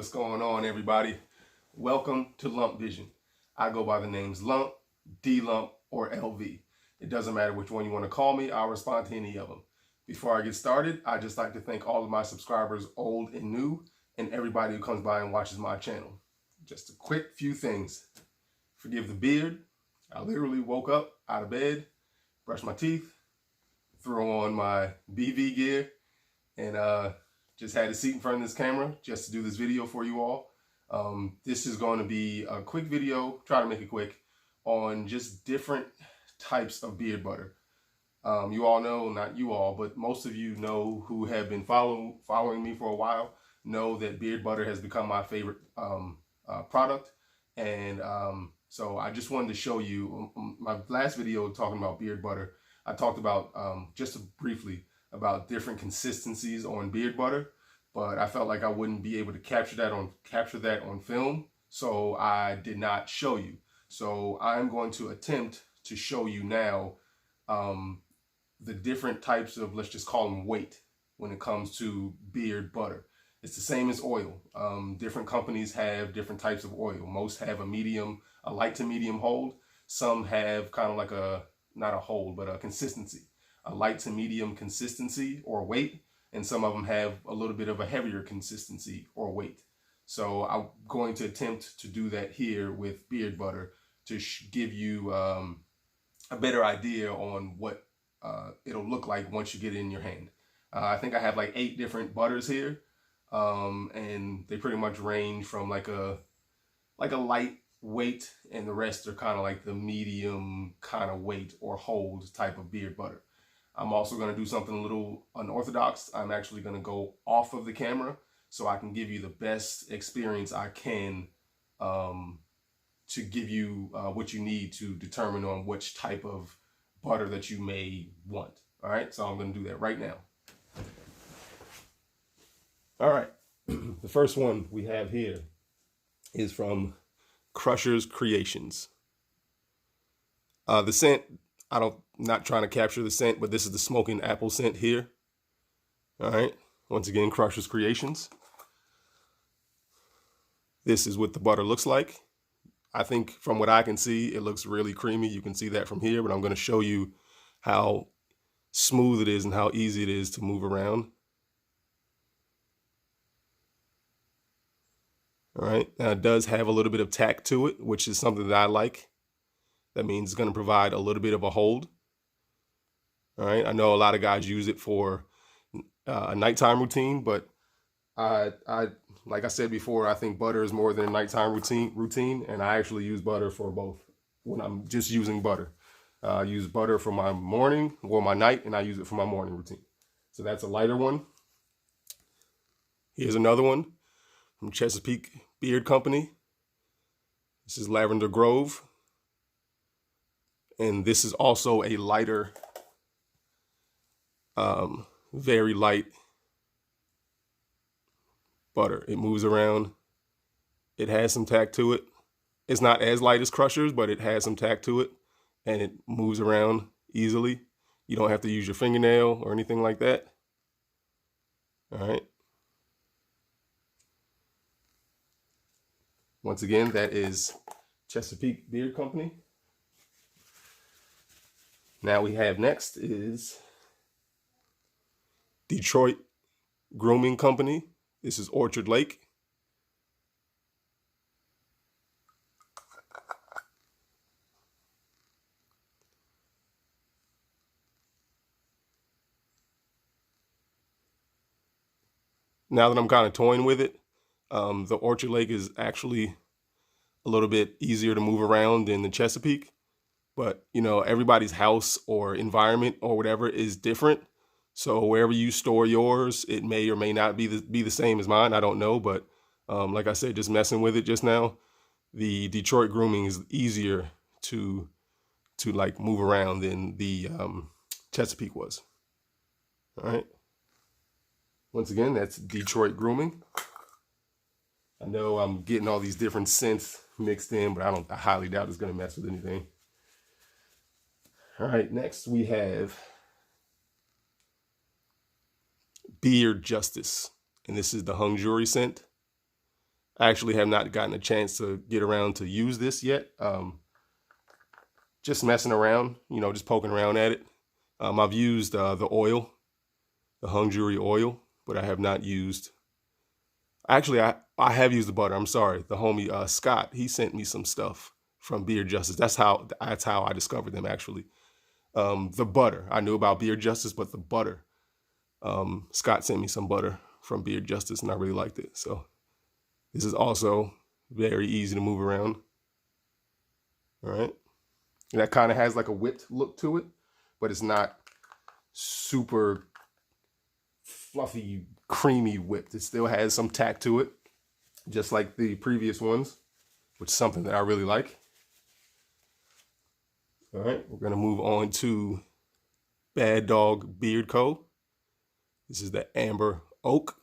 What's going on, everybody? Welcome to Lump Vision. I go by the names Lump, D-Lump, or LV. It doesn't matter which one you want to call me. I'll respond to any of them. Before I get started, I'd just like to thank all of my subscribers, old and new, and everybody who comes by and watches my channel. Just a quick few things. Forgive the beard. I literally woke up out of bed, brushed my teeth, threw on my BV gear, and just had a seat in front of this camera just to do this video for you all. This is going to be a quick video, try to make it quick, on just different types of beard butter. You all know, not you all, but most of you know who have been following me for a while, know that beard butter has become my favorite product. And so I just wanted to show you, my last video talking about beard butter, I talked about, just briefly, about different consistencies on beard butter, but I felt like I wouldn't be able to capture that on film, so I did not show you. So I'm going to attempt to show you now the different types of, let's just call them weight, when it comes to beard butter. It's the same as oil. Different companies have different types of oil. Most have a light to medium hold. Some have kind of like not a hold, but a consistency. A light to medium consistency or weight, and some of them have a little bit of a heavier consistency or weight. So I'm going to attempt to do that here with beard butter to give you a better idea on what it'll look like once you get it in your hand. I think I have like 8 different butters here, and they pretty much range from like a light weight, and the rest are kind of like the medium kind of weight or hold type of beard butter. I'm also going to do something a little unorthodox. I'm actually going to go off of the camera so I can give you the best experience I can to give you what you need to determine on which type of butter that you may want. All right, so I'm going to do that right now. All right, the first one we have here is from Crusher's Creations. The scent, not trying to capture the scent, but this is the smoking apple scent here. All right, once again, Crusher's Creations. This is what the butter looks like. I think from what I can see, it looks really creamy. You can see that from here, but I'm going to show you how smooth it is and how easy it is to move around. All right, now it does have a little bit of tack to it, which is something that I like. That means it's going to provide a little bit of a hold. All right, I know a lot of guys use it for a nighttime routine, but I like I said before, I think butter is more than a nighttime routine, and I actually use butter for both. When I'm just using butter, I use butter for my morning or my night, and I use it for my morning routine. So that's a lighter one. Here's another one from Chesapeake Beard Company. This is Lavender Grove. And this is also a lighter, very light butter. It moves around. It has some tack to it. It's not as light as Crusher's, but it has some tack to it. And it moves around easily. You don't have to use your fingernail or anything like that. All right. Once again, that is Chesapeake Beard Company. Now we have next is Detroit Grooming Company. This is Orchard Lake. Now that I'm kind of toying with it, the Orchard Lake is actually a little bit easier to move around than the Chesapeake. But, you know, everybody's house or environment or whatever is different. So wherever you store yours, it may or may not be the same as mine. I don't know. But like I said, just messing with it just now, the Detroit Grooming is easier to like move around than the Chesapeake was. All right. Once again, that's Detroit Grooming. I know I'm getting all these different scents mixed in, but I highly doubt it's going to mess with anything. All right, next we have Beard Justice, and this is the hung jury scent. I actually have not gotten a chance to get around to use this yet. Just messing around, you know, just poking around at it. I've used the oil, the hung jury oil, but I have not used. Actually, I have used the butter. I'm sorry, the homie Scott, he sent me some stuff from Beard Justice. That's how I discovered them actually. The butter, I knew about Beard Justice, but the butter, Scott sent me some butter from Beard Justice, and I really liked it. So this is also very easy to move around. All right, and that kind of has like a whipped look to it, but it's not super fluffy, creamy whipped. It still has some tack to it, just like the previous ones, which is something that I really like. All right, we're gonna move on to Bad Dog Beard Co. This is the Amber Oak.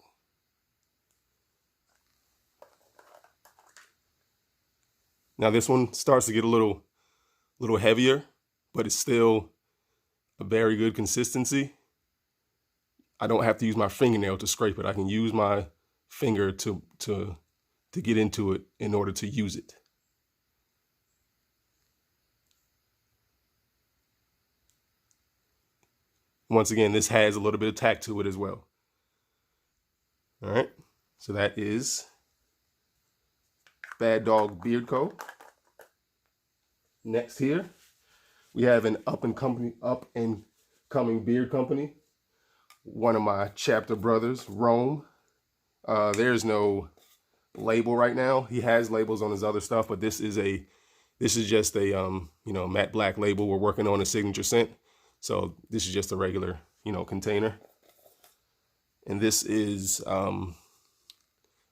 Now this one starts to get a little heavier, but it's still a very good consistency. I don't have to use my fingernail to scrape it. I can use my finger to get into it in order to use it. Once again, this has a little bit of tack to it as well. All right, so that is Bad Dog Beard Co. Next here, we have an up and coming beard company. One of my chapter brothers, Rome. There's no label right now. He has labels on his other stuff, but this is just a you know, matte black label. We're working on a signature scent, so this is just a regular, you know, container. And this is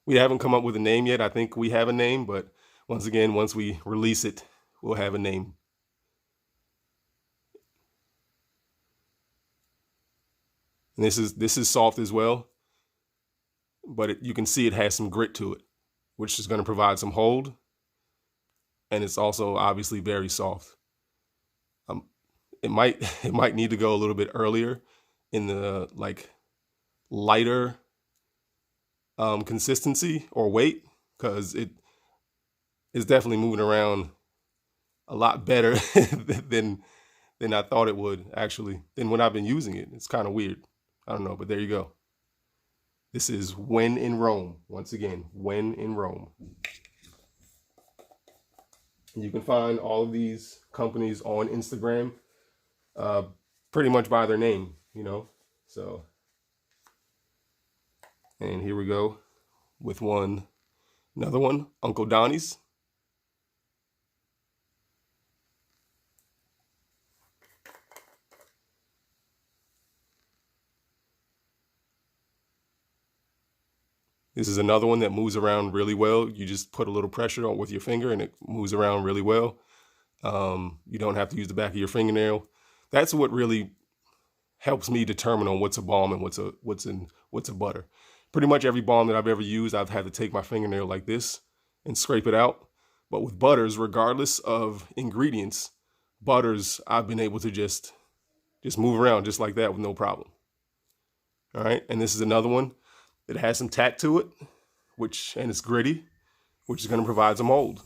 we haven't come up with a name yet. I think we have a name, but once again, once we release it, we'll have a name. And this is soft as well, but you can see it has some grit to it, which is going to provide some hold. And it's also obviously very soft. It might need to go a little bit earlier in the like lighter consistency or weight, because it's definitely moving around a lot better than I thought it would, actually, than when I've been using it. It's kind of weird. I don't know, but there you go. This is When in Rome. Once again, When in Rome. And you can find all of these companies on Instagram pretty much by their name, you know. So, and here we go with another one, Uncle Donnie's. This is another one that moves around really well. You just put a little pressure on with your finger and it moves around really well. You don't have to use the back of your fingernail. That's what really helps me determine on what's a balm and what's a butter. Pretty much every balm that I've ever used, I've had to take my fingernail like this and scrape it out. But with butters, regardless of ingredients, butters, I've been able to just move around just like that with no problem. All right, and this is another one. It has some tack to it, and it's gritty, which is going to provide some hold,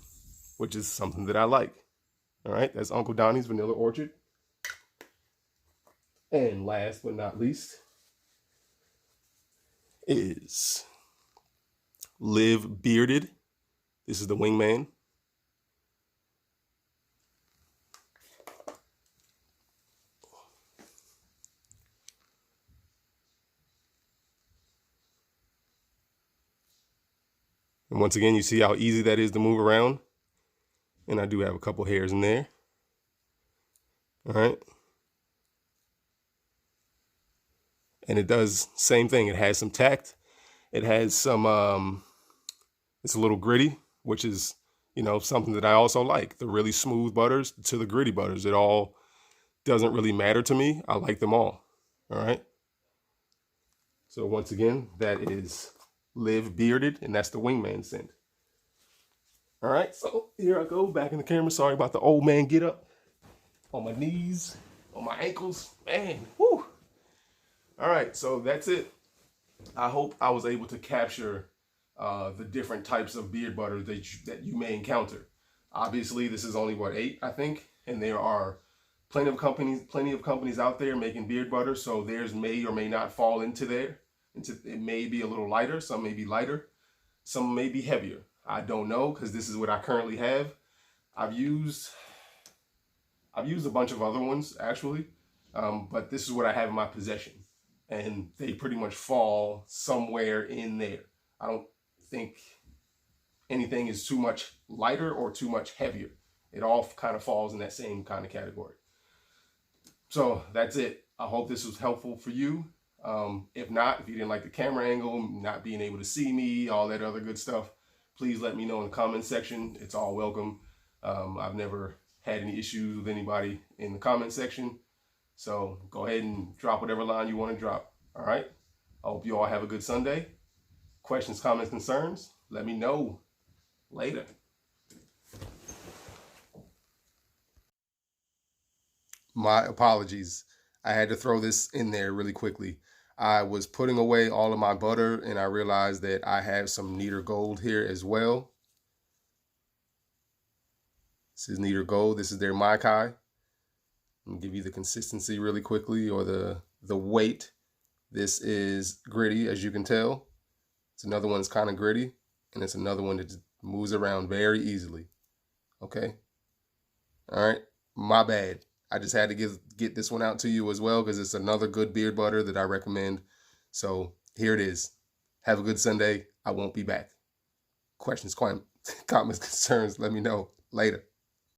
which is something that I like. All right, that's Uncle Donnie's Vanilla Orchard. And last but not least is Live Bearded. This is the Wingman. And once again, you see how easy that is to move around. And I do have a couple hairs in there. All right. And it does same thing. It has some tact. It has some, it's a little gritty, which is, you know, something that I also like. The really smooth butters to the gritty butters. It all doesn't really matter to me. I like them all. All right. So once again, that is Live Bearded, and that's the Wingman scent. All right, so here I go back in the camera. Sorry about the old man get up on my knees, on my ankles, man. Whoo! All right, so that's it. I hope I was able to capture the different types of beard butter that you may encounter. Obviously, this is only what, 8, I think, and there are plenty of companies out there making beard butter, so theirs may or may not fall into there. It may be a little lighter, some may be lighter, some may be heavier. I don't know, because this is what I currently have. I've used a bunch of other ones actually, but this is what I have in my possession, and they pretty much fall somewhere in there. I don't think anything is too much lighter or too much heavier. It all kind of falls in that same kind of category. So that's it. I hope this was helpful for you. If not, if you didn't like the camera angle, not being able to see me, all that other good stuff, please let me know in the comment section. It's all welcome. I've never had any issues with anybody in the comment section. So go ahead and drop whatever line you want to drop. All right. I hope you all have a good Sunday. Questions, comments, concerns, let me know later. My apologies. I had to throw this in there really quickly. I was putting away all of my butter and I realized that I have some Neater Gold here as well. This is Neater Gold. This is their Maikai. Let me give you the consistency really quickly, or the weight. This is gritty, as you can tell. It's another one that's kind of gritty, and it's another one that just moves around very easily. Okay? All right? My bad. I just had to get this one out to you as well, because it's another good beard butter that I recommend. So here it is. Have a good Sunday. I won't be back. Questions, comments, concerns, let me know later.